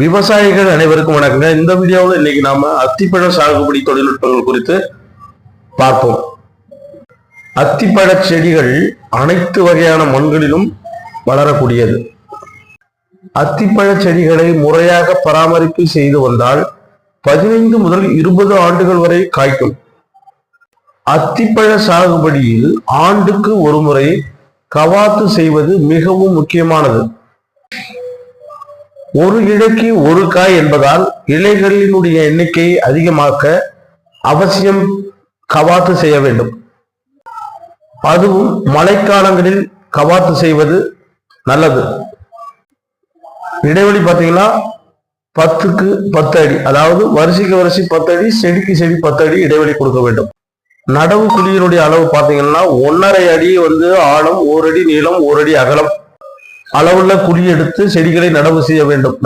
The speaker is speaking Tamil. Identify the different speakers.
Speaker 1: விவசாயிகள் அனைவருக்கும் வணக்கங்க. இந்த வீடியோவில் இன்னைக்கு நாம அத்திப்பழ சாகுபடி தொழில்நுட்பங்கள் குறித்து பார்ப்போம். அத்திப்பழ செடிகள் அனைத்து வகையான மண்களிலும் வளரக்கூடியது. அத்திப்பழ செடிகளை முறையாக பராமரிப்பு செய்து வந்தால் 15 முதல் 20 ஆண்டுகள் வரை காய்க்கும். அத்திப்பழ சாகுபடியில் ஆண்டுக்கு ஒரு முறை கவாத்து செய்வது மிகவும் முக்கியமானது. ஒரு இலைக்கு ஒரு காய் என்பதால் இலைகளினுடைய எண்ணிக்கையை அதிகமாக்க அவசியம் கவாத்து செய்ய வேண்டும். அதுவும் மழைக்காலங்களில் கவாத்து செய்வது நல்லது. இடைவெளி பார்த்தீங்கன்னா 10க்கு 10 அடி, அதாவது வரிசைக்கு வரிசை 10 அடி, செடிக்கு செடி 10 அடி இடைவெளி கொடுக்க வேண்டும். நடவு குழியினுடைய அளவு பார்த்தீங்கன்னா 1.5 அடி ஆழம், 1 அடி நீளம், 1 அடி அகலம் அளவுள்ள குழி எடுத்து செடிகளை நடவு செய்ய வேண்டும்.